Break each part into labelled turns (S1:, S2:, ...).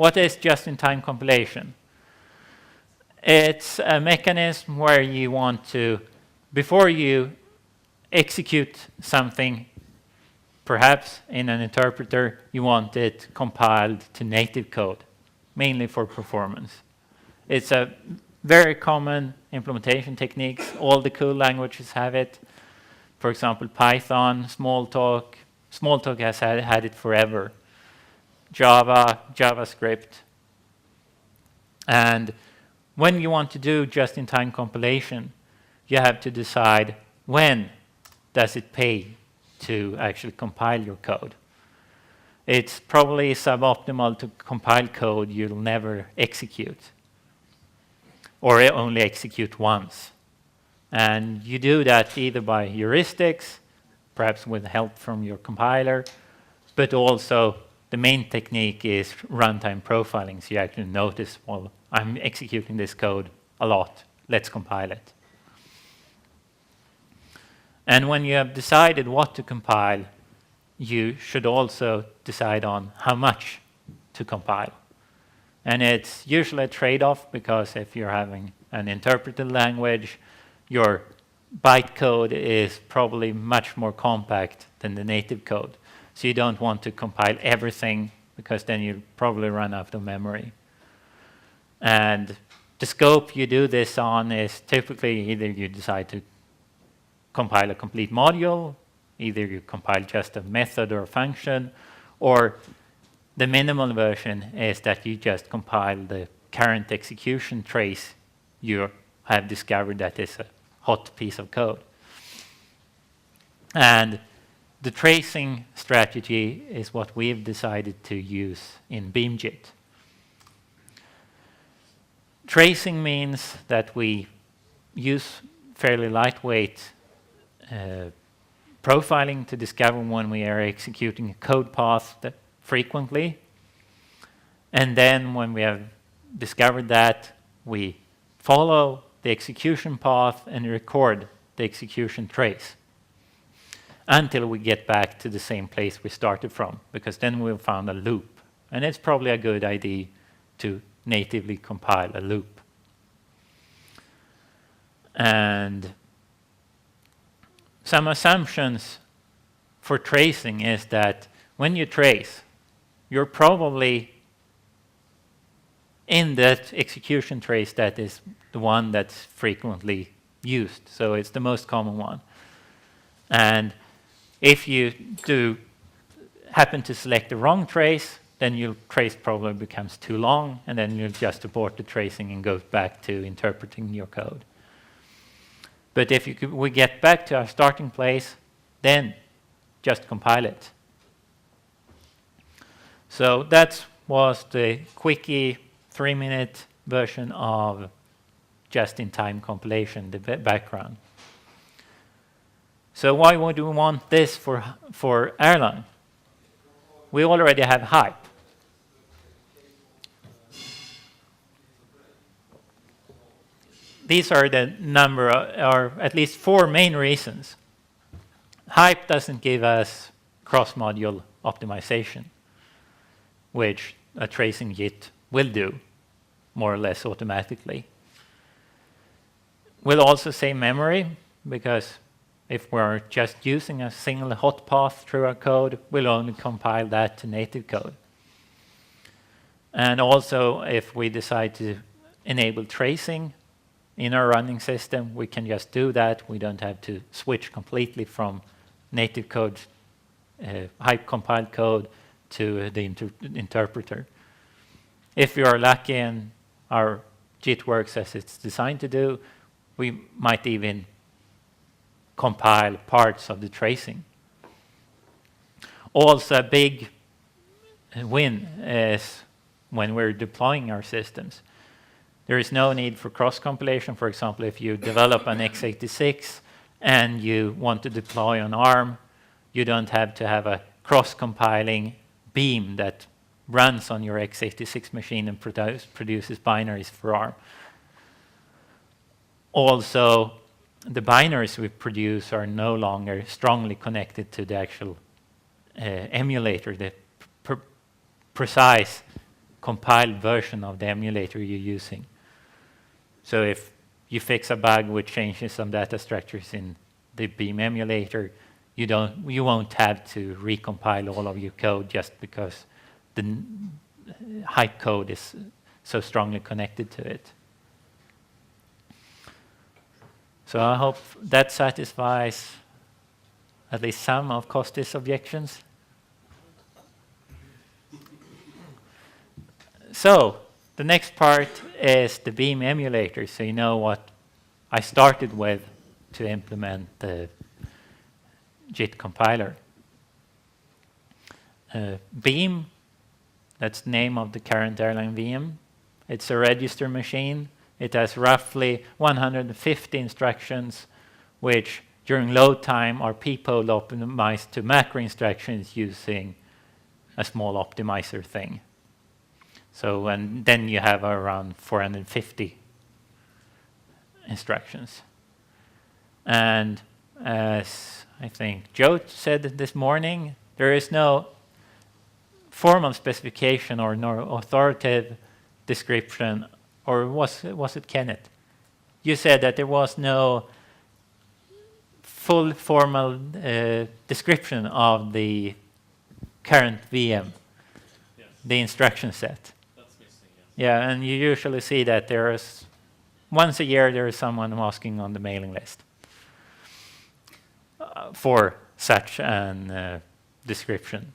S1: what is just-in-time compilation? It's a mechanism where you want to, before you execute something, perhaps in an interpreter, you want it compiled to native code, mainly for performance. It's a very common implementation technique. All the cool languages have it. For example, Python, Smalltalk. Smalltalk has had it forever. Java, JavaScript. And when you want to do just-in-time compilation, you have to decide when does it pay to actually compile your code. It's probably suboptimal to compile code you'll never execute, or only execute once. And you do that either by heuristics, perhaps with help from your compiler, but also the main technique is runtime profiling. So you actually notice, well, I'm executing this code a lot. Let's compile it. And when you have decided what to compile, you should also decide on how much to compile. And it's usually a trade-off, because if you're having an interpreted language, your bytecode is probably much more compact than the native code. So you don't want to compile everything, because then you'll probably run out of memory. And the scope you do this on is typically either you decide to compile a complete module, either you compile just a method or a function, or the minimal version is that you just compile the current execution trace you have discovered that is a hot piece of code. And the tracing strategy is what we've decided to use in BeamJIT. Tracing means that we use fairly lightweight profiling to discover when we are executing a code path that frequently. And then when we have discovered that, we follow the execution path and record the execution trace until we get back to the same place we started from, because then we've found a loop. And it's probably a good idea to natively compile a loop. And some assumptions for tracing is that when you trace, you're probably in that execution trace that is the one that's frequently used. So it's the most common one. And if you do happen to select the wrong trace, then your trace probably becomes too long, and then you'll just abort the tracing and go back to interpreting your code. But if we get back to our starting place, then just compile it. So that was the quickie 3-minute version of just-in-time compilation, the background. So why would we want this for Erlang? We already have hype. These are the number, or at least 4 main reasons. Hype doesn't give us cross-module optimization, which a tracing JIT will do more or less automatically. We'll also save memory, because if we're just using a single hot path through our code, we'll only compile that to native code. And also, if we decide to enable tracing in our running system, we can just do that. We don't have to switch completely from native code, hype compiled code, to the interpreter. If we are lucky and our JIT works as it's designed to do, we might even compile parts of the tracing. Also, a big win is when we're deploying our systems. There is no need for cross-compilation. For example, if you develop an x86 and you want to deploy on ARM, you don't have to have a cross-compiling beam that runs on your x86 machine and produces binaries for ARM. Also, the binaries we produce are no longer strongly connected to the actual emulator, the precise compiled version of the emulator you're using. So if you fix a bug which changes some data structures in the Beam emulator, you won't have to recompile all of your code just because the hype code is so strongly connected to it. So I hope that satisfies at least some of Kosti's objections. So the next part is the Beam emulator, so you know what I started with to implement the JIT compiler. Beam, that's the name of the current Erlang VM. It's a register machine. It has roughly 150 instructions, which during load time are peephole optimized to macro instructions using a small optimizer thing. So, and then you have around 450 instructions. And as I think Joe said this morning, there is no formal specification or no authoritative description, or was it Kenneth? You said that there was no full formal description of the current VM, yes. The instruction set. That's missing, yes. Yeah, and you usually see that there is, once a year there is someone asking on the mailing list for such an description,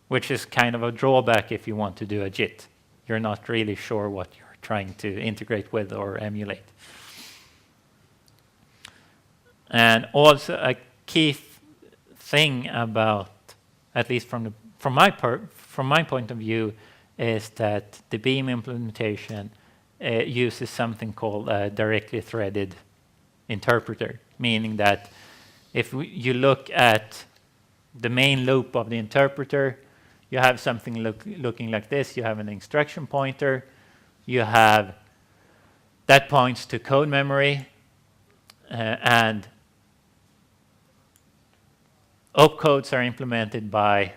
S1: which is kind of a drawback if you want to do a JIT. You're not really sure what you're trying to integrate with or emulate. And also a key thing about, at least from my point of view, is that the Beam implementation uses something called a directly threaded interpreter, meaning that if you look at the main loop of the interpreter, you have something looking like this. You have an instruction pointer. You have that points to code memory, and opcodes are implemented by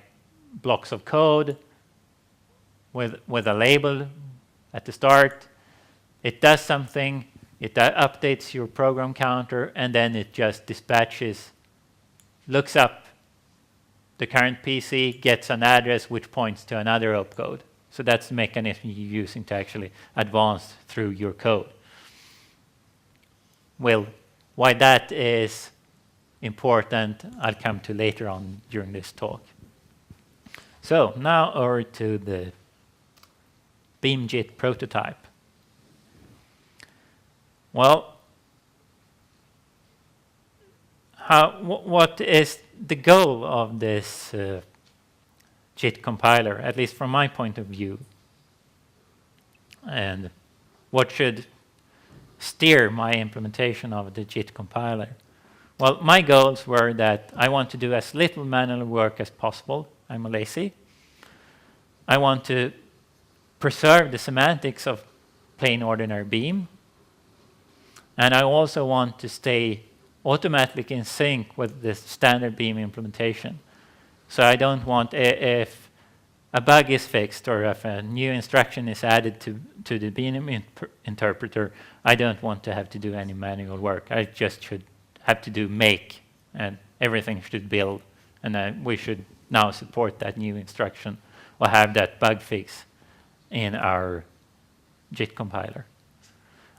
S1: blocks of code with a label at the start. It does something. It updates your program counter, and then it just dispatches, looks up the current PC, gets an address which points to another opcode. So that's the mechanism you're using to actually advance through your code. Well, why that is important, I'll come to later on during this talk. So now over to the Beam JIT prototype. Well, what is the goal of this JIT compiler, at least from my point of view? And what should steer my implementation of the JIT compiler? Well, my goals were that I want to do as little manual work as possible. I'm lazy. I want to preserve the semantics of plain ordinary Beam. And I also want to stay automatically in sync with the standard Beam implementation. So I don't want, if a bug is fixed or if a new instruction is added to the Beam interpreter, I don't want to have to do any manual work. I just should have to do make, and everything should build. And we should now support that new instruction or have that bug fix in our JIT compiler.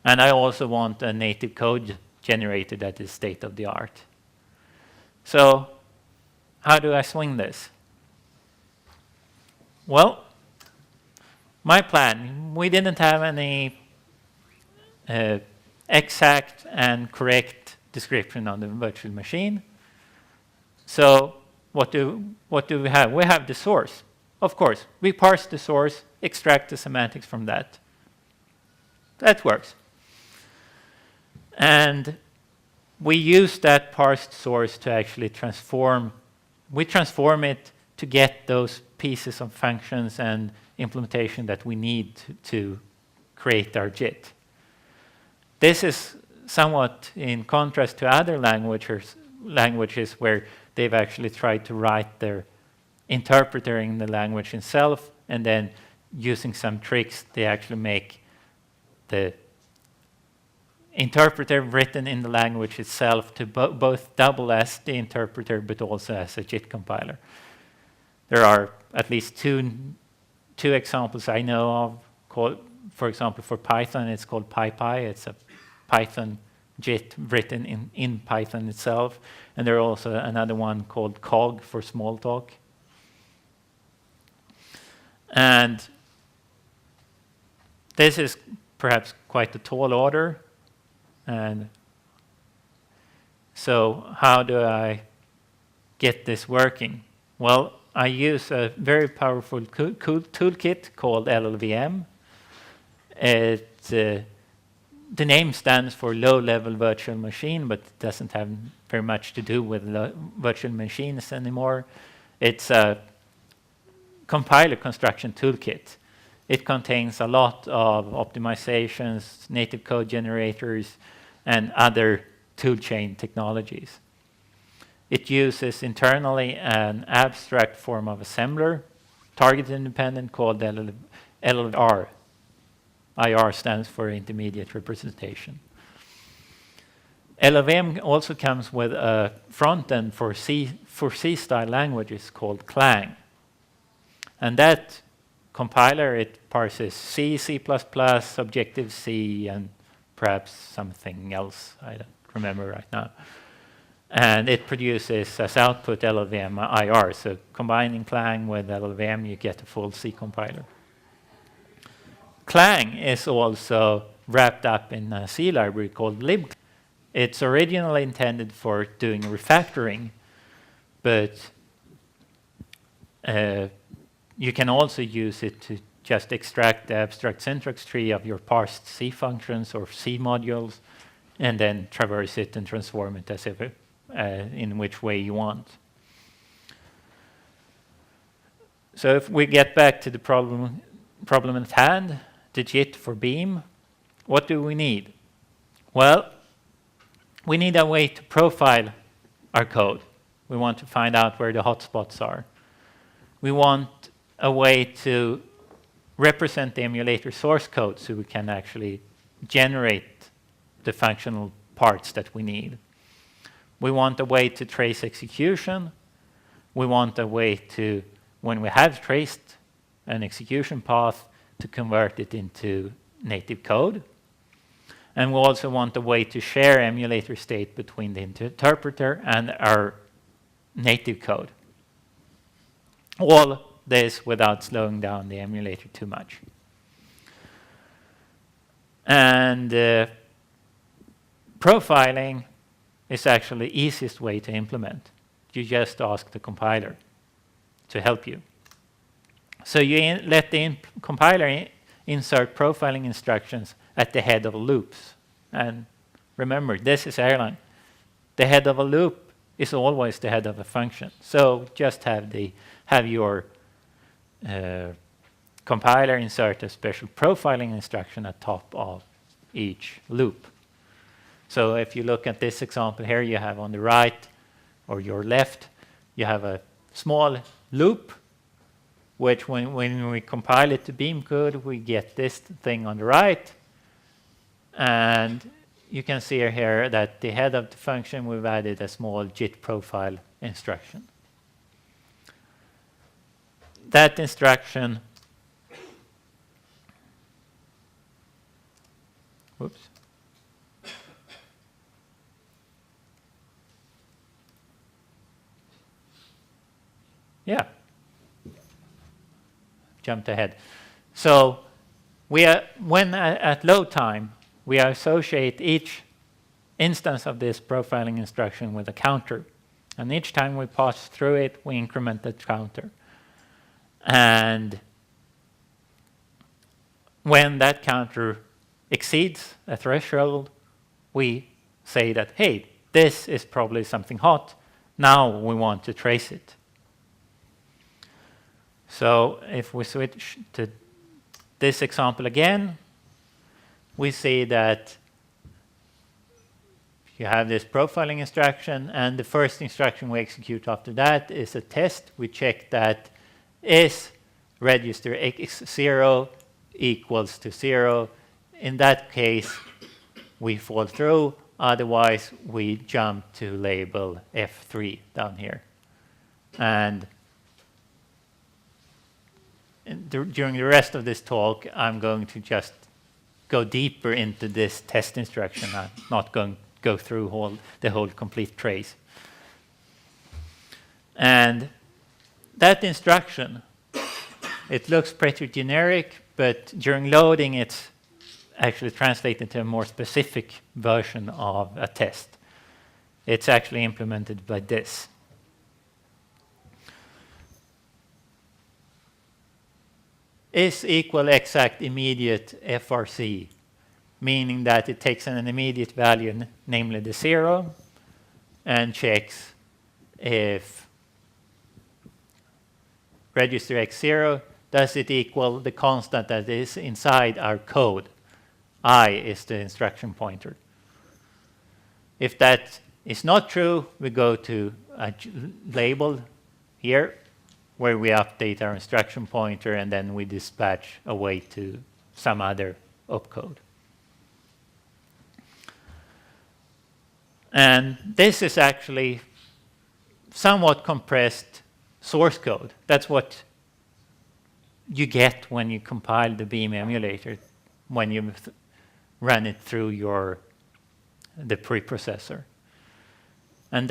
S1: And I also want a native code generator that is state-of-the-art. So how do I swing this? Well, my plan, we didn't have any exact and correct description on the virtual machine. So what do we have? We have the source. Of course, we parse the source, extract the semantics from that. That works. And we use that parsed source to actually transform. We transform it to get those pieces of functions and implementation that we need to create our JIT. This is somewhat in contrast to other languages where they've actually tried to write their interpreter in the language itself and then using some tricks, they actually make the interpreter written in the language itself to both double as the interpreter but also as a JIT compiler. There are at least two examples I know of. For example, for Python, it's called PyPy. It's a Python JIT written in Python itself. And there's also another one called COG for Smalltalk. And this is perhaps quite a tall order. And so how do I get this working? Well, I use a very powerful toolkit called LLVM. The name stands for low-level virtual machine, but it doesn't have very much to do with virtual machines anymore. It's a compiler construction toolkit. It contains a lot of optimizations, native code generators, and other toolchain technologies. It uses internally an abstract form of assembler, target independent, called LLR. IR stands for intermediate representation. LLVM also comes with a front end for C-style languages called Clang. And that compiler, it parses C, C++, Objective-C, and perhaps something else. I don't remember right now. And it produces as output LLVM IR. So combining Clang with LLVM, you get a full C compiler. Clang is also wrapped up in a C library called lib. It's originally intended for doing refactoring, but you can also use it to just extract the abstract syntax tree of your parsed C functions or C modules, and then traverse it and transform it as if in which way you want. So if we get back to the problem at hand, the JIT for Beam, what do we need? Well, we need a way to profile our code. We want to find out where the hotspots are. We want a way to represent the emulator source code so we can actually generate the functional parts that we need. We want a way to trace execution. We want a way to, when we have traced an execution path, to convert it into native code. And we also want a way to share emulator state between the interpreter and our native code. All this without slowing down the emulator too much. And profiling is actually the easiest way to implement. You just ask the compiler to help you. So you let the compiler insert profiling instructions at the head of loops. And remember, this is Erlang. The head of a loop is always the head of a function. So just have your compiler insert a special profiling instruction at top of each loop. So if you look at this example here, you have on the right or your left, you have a small loop, which when we compile it to Beam code, we get this thing on the right. And you can see here that the head of the function, we've added a small JIT profile instruction. That instruction, whoops. Yeah. Jumped ahead. So when at load time, we associate each instance of this profiling instruction with a counter. And each time we pass through it, we increment that counter. And when that counter exceeds a threshold, we say that, hey, this is probably something hot. Now we want to trace it. So if we switch to this example again, we see that you have this profiling instruction, and the first instruction we execute after that is a test. We check that is register x0 equals to 0. In that case, we fall through. Otherwise, we jump to label F3 down here. And during the rest of this talk, I'm going to just go deeper into this test instruction. I'm not going to go through the whole complete trace. And that instruction, it looks pretty generic, but during loading, it's actually translated to a more specific version of a test. It's actually implemented by this. Is equal exact immediate FRC, meaning that it takes an immediate value, namely the 0, and checks if register x0, does it equal the constant that is inside our code? I is the instruction pointer. If that is not true, we go to a label here, where we update our instruction pointer, and then we dispatch away to some other opcode. And this is actually somewhat compressed source code. That's what you get when you compile the VM emulator, when you run it through the preprocessor. And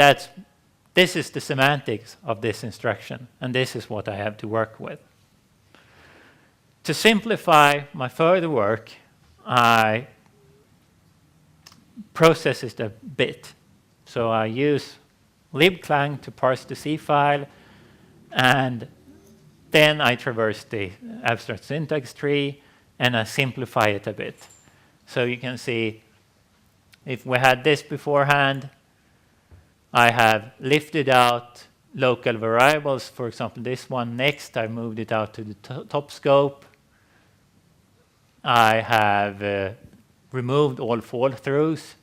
S1: this is the semantics of this instruction, and this is what I have to work with. To simplify my further work, I process it a bit. So I use libclang to parse the C file, and then I traverse the abstract syntax tree, and I simplify it a bit. So you can see, if we had this beforehand, I have lifted out local variables. For example, this one next, I moved it out to the top scope. I have removed all fall-throughs.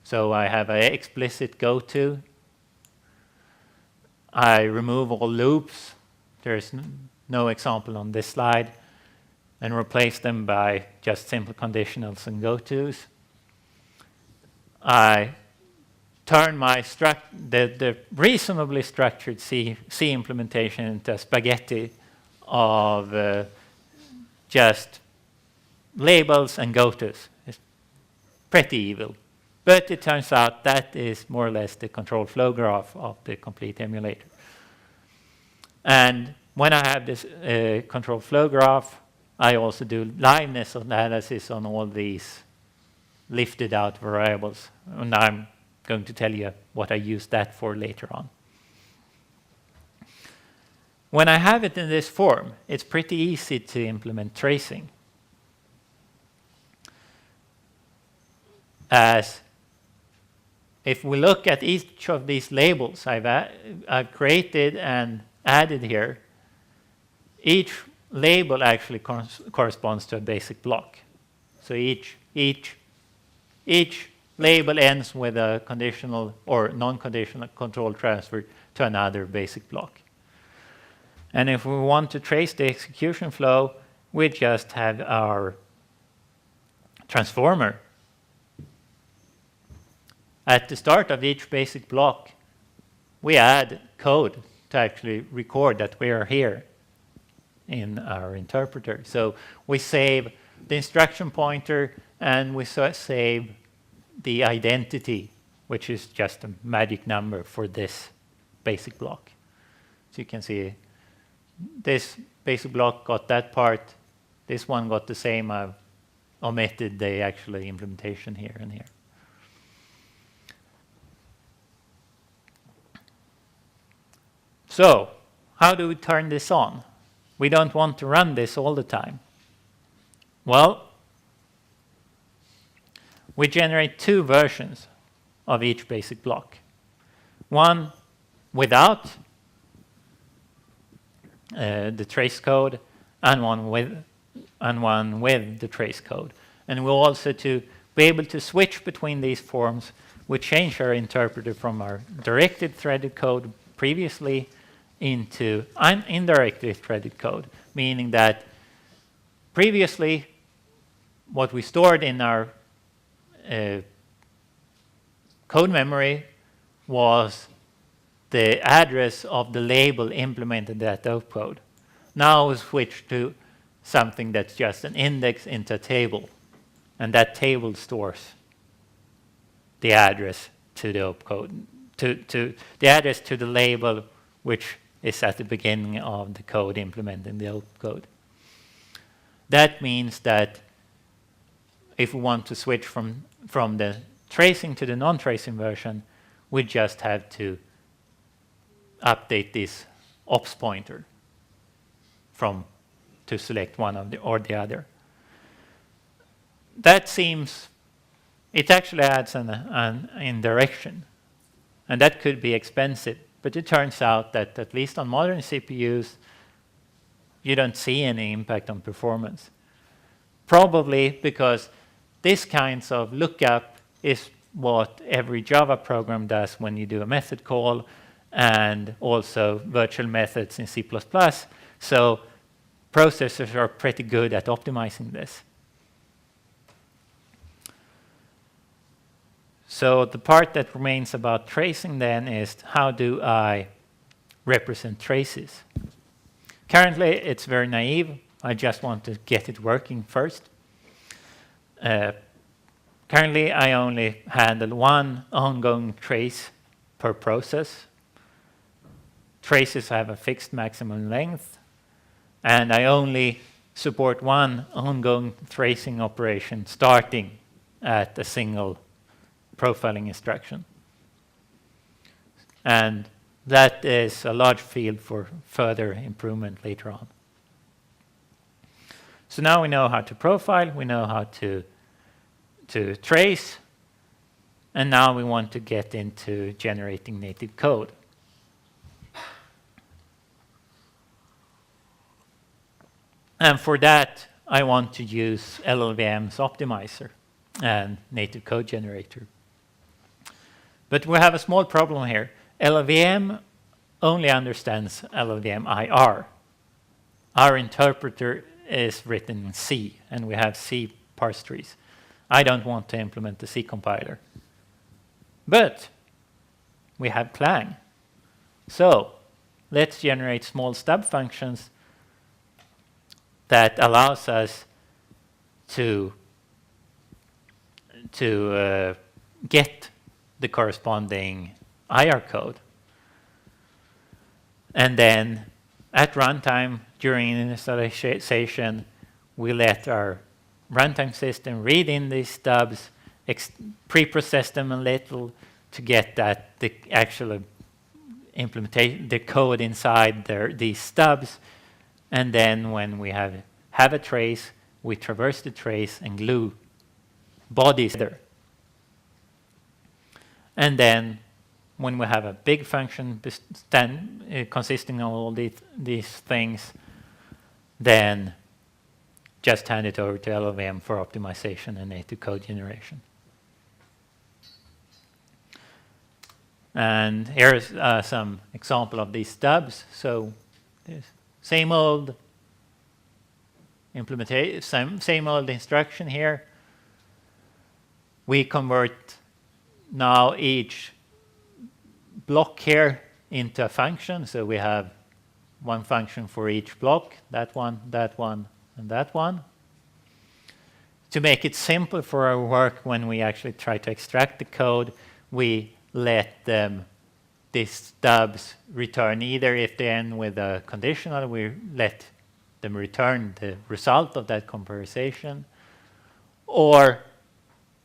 S1: So I have an explicit goto. I remove all loops. There's no example on this slide. And replace them by just simple conditionals and gotos. I turn my the reasonably structured C implementation into a spaghetti of just labels and gotos. It's pretty evil. But it turns out that is more or less the control flow graph of the complete emulator. And when I have this control flow graph, I also do liveness analysis on all these lifted out variables. And I'm going to tell you what I use that for later on. When I have it in this form, it's pretty easy to implement tracing. As if we look at each of these labels I've created and added here, each label actually corresponds to a basic block. So each label ends with a conditional or non-conditional control transfer to another basic block. And if we want to trace the execution flow, we just have our transformer. At the start of each basic block, we add code to actually record that we are here in our interpreter. So we save the instruction pointer, and we save the identity, which is just a magic number for this basic block. So you can see this basic block got that part. This one got the same. I've omitted the actual implementation here and here. So how do we turn this on? We don't want to run this all the time. Well, we generate two versions of each basic block. One without the trace code, and one with the trace code. And we'll also, to be able to switch between these forms, we change our interpreter from our directed threaded code previously into indirectly threaded code, meaning that previously what we stored in our code memory was the address of the label implemented that opcode. Now we switch to something that's just an index into a table, and that table stores the address to the opcode, to the address to the label which is at the beginning of the code implementing the opcode. That means that if we want to switch from the tracing to the non-tracing version, we just have to update this ops pointer to select one of or the other. That seems, it actually adds an indirection, and that could be expensive, but it turns out that at least on modern CPUs, you don't see any impact on performance. Probably because this kinds of lookup is what every Java program does when you do a method call, and also virtual methods in C++. So processors are pretty good at optimizing this. So the part that remains about tracing then is, how do I represent traces? Currently, it's very naive. I just want to get it working first. Currently, I only handle one ongoing trace per process. Traces have a fixed maximum length, and I only support one ongoing tracing operation starting at a single profiling instruction. And that is a large field for further improvement later on. So now we know how to profile, we know how to trace, and now we want to get into generating native code. And for that, I want to use LLVM's optimizer and native code generator. But we have a small problem here. LLVM only understands LLVM IR. Our interpreter is written in C, and we have C parse trees. I don't want to implement the C compiler. But we have Clang. So let's generate small stub functions that allows us to get the corresponding IR code. And then at runtime, during initialization, we let our runtime system read in these stubs, pre-process them a little to get that the actual implementation, the code inside these stubs. And then when we have a trace, we traverse the trace and glue bodies there. And then when we have a big function consisting of all these things, then just hand it over to LLVM for optimization and native code generation. And here's some example of these stubs. So there's same old implementation, same old instruction here. We convert now each block here into a function. So we have one function for each block, that one, and that one. To make it simple for our work, when we actually try to extract the code, we let these stubs return either if they end with a conditional, we let them return the result of that conversation, or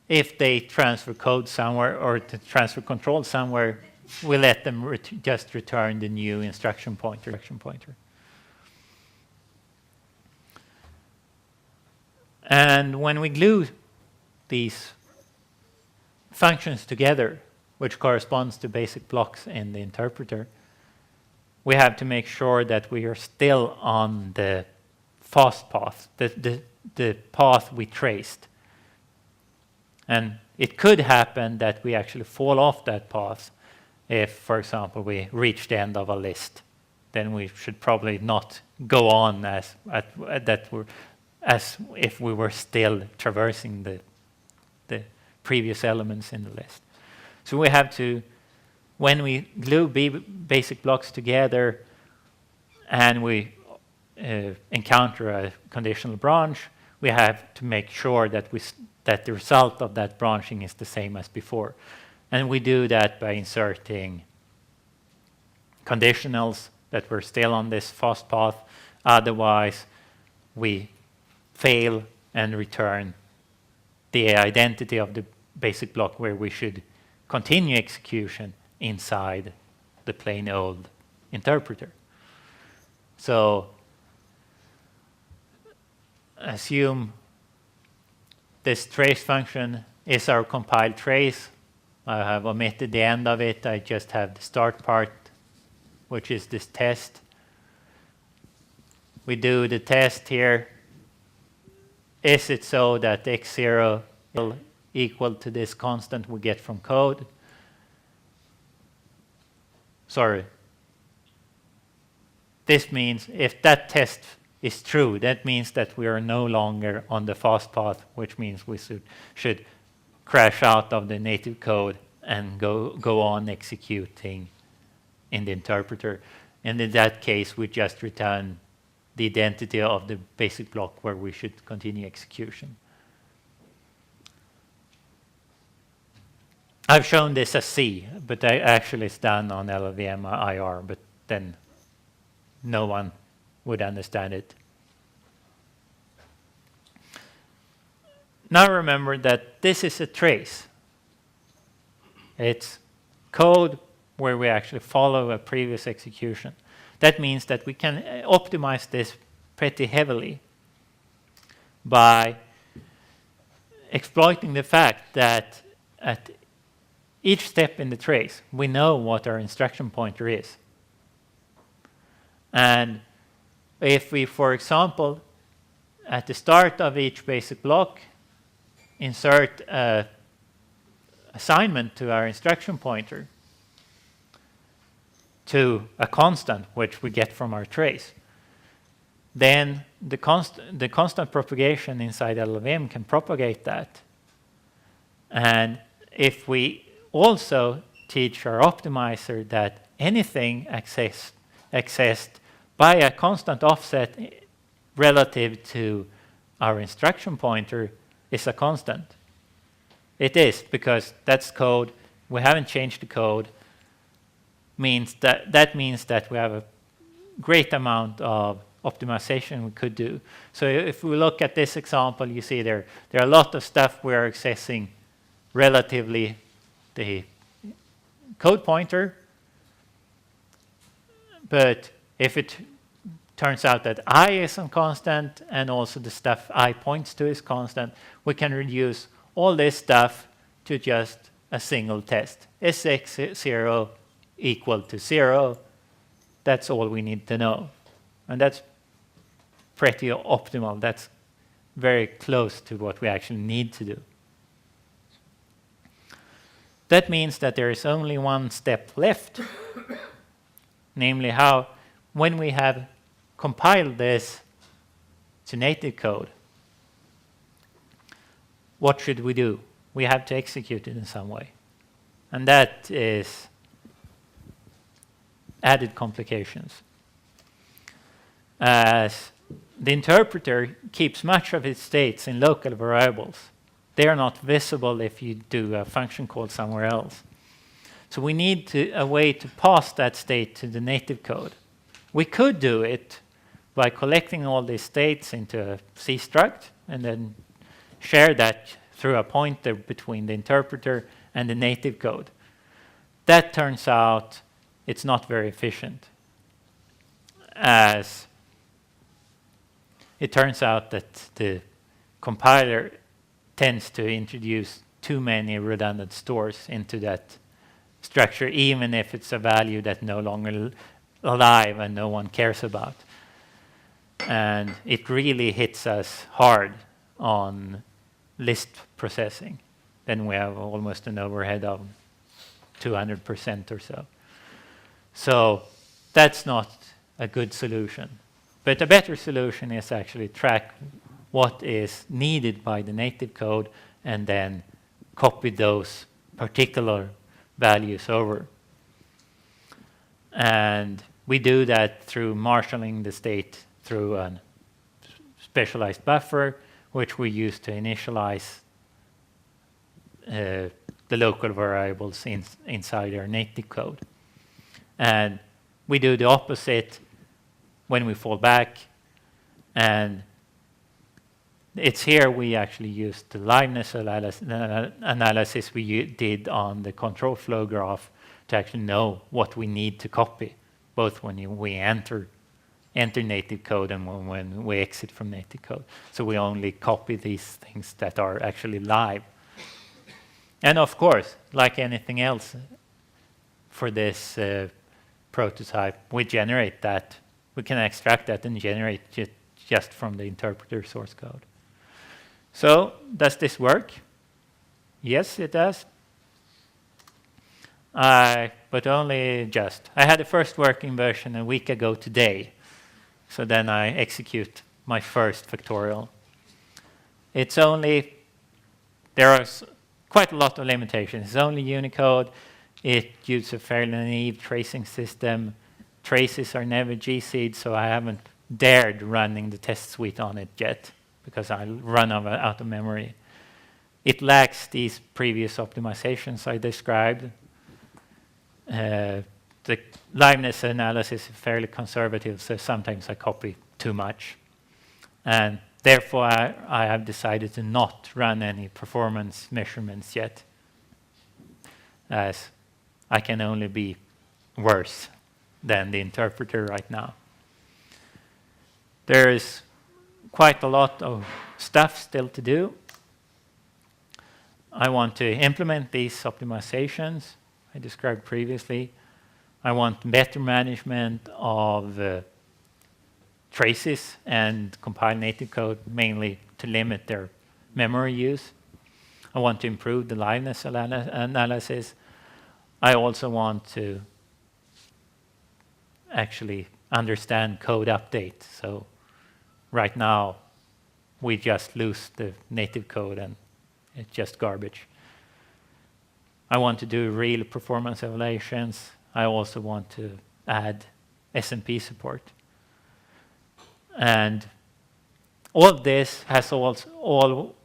S1: if they transfer code somewhere or to transfer control somewhere, we let them just return the new instruction pointer. And when we glue these functions together, which corresponds to basic blocks in the interpreter, we have to make sure that we are still on the fast path, the path we traced. And it could happen that we actually fall off that path if, for example, we reach the end of a list. Then we should probably not go on as if we were still traversing the previous elements in the list. So we have to, when we glue basic blocks together and we encounter a conditional branch, we have to make sure that that the result of that branching is the same as before. And we do that by inserting conditionals that we're still on this fast path. Otherwise, we fail and return the identity of the basic block where we should continue execution inside the plain old interpreter. So assume this trace function is our compiled trace. I have omitted the end of it. I just have the start part, which is this test. We do the test here. Is it so that x0 will equal to this constant we get from code? Sorry. This means if that test is true, that means that we are no longer on the fast path, which means we should crash out of the native code and go on executing in the interpreter. And in that case, we just return the identity of the basic block where we should continue execution. I've shown this as C, but actually it's done on LLVM IR, but then no one would understand it. Now remember that this is a trace. It's code where we actually follow a previous execution. That means that we can optimize this pretty heavily by exploiting the fact that at each step in the trace, we know what our instruction pointer is. And if we, for example, at the start of each basic block, insert an assignment to our instruction pointer to a constant, which we get from our trace, then the constant propagation inside LLVM can propagate that. And if we also teach our optimizer that anything accessed by a constant offset relative to our instruction pointer is a constant. It is, because that's code. We haven't changed the code. Means that means that we have a great amount of optimization we could do. So if we look at this example, you see there are a lot of stuff we are accessing relatively the code pointer. But if it turns out that I is constant and also the stuff I points to is constant, we can reduce all this stuff to just a single test. Is x0 equal to 0? That's all we need to know. And that's pretty optimal. That's very close to what we actually need to do. That means that there is only one step left, namely how, when we have compiled this to native code, what should we do? We have to execute it in some way. And that is added complications. As the interpreter keeps much of its states in local variables, they are not visible if you do a function call somewhere else. So we need a way to pass that state to the native code. We could do it by collecting all these states into a C struct and then share that through a pointer between the interpreter and the native code. That turns out it's not very efficient, as it turns out that the compiler tends to introduce too many redundant stores into that structure, even if it's a value that's no longer alive and no one cares about. And it really hits us hard on list processing. Then we have almost an overhead of 200% or so. So that's not a good solution. But a better solution is actually track what is needed by the native code and then copy those particular values over. And we do that through marshalling the state through a specialized buffer, which we use to initialize the local variables inside our native code. And we do the opposite when we fall back. And it's here we actually use the liveness analysis we did on the control flow graph to actually know what we need to copy, both when we enter native code and when we exit from native code. So we only copy these things that are actually live. And of course, like anything else for this prototype, we generate that. We can extract that and generate it just from the interpreter source code. So does this work? Yes, it does. But only just. I had the first working version a week ago today. So then I execute my first factorial. It's only, there are quite a lot of limitations. It's only Unicode. It uses a fairly naive tracing system. Traces are never GC'd, so I haven't dared running the test suite on it yet because I'll run out of memory. It lacks these previous optimizations I described. The liveness analysis is fairly conservative, so sometimes I copy too much. And therefore, I have decided to not run any performance measurements yet, as I can only be worse than the interpreter right now. There is quite a lot of stuff still to do. I want to implement these optimizations I described previously. I want better management of traces and compile native code, mainly to limit their memory use. I want to improve the liveness analysis. I also want to actually understand code update. So right now, we just lose the native code and it's just garbage. I want to do real performance evaluations. I also want to add SMP support. And all of this has also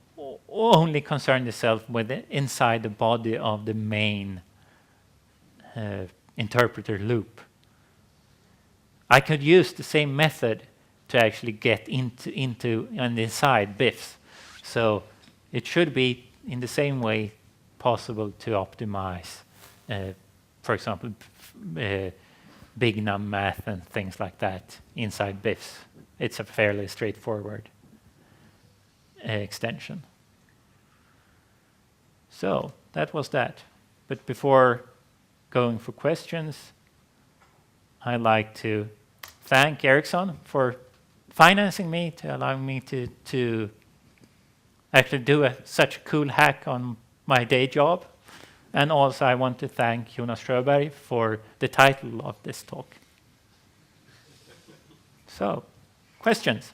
S1: only concerned itself with inside the body of the main interpreter loop. I could use the same method to actually get into and inside BIFs. So it should be in the same way possible to optimize, for example, big num math and things like that inside BIFs. It's a fairly straightforward extension. So that was that. But before going for questions, I'd like to thank Ericsson for financing me, to allowing me to actually do such a cool hack on my day job. And also I want to thank Jonas Sjöberg for the title of this talk. So, questions?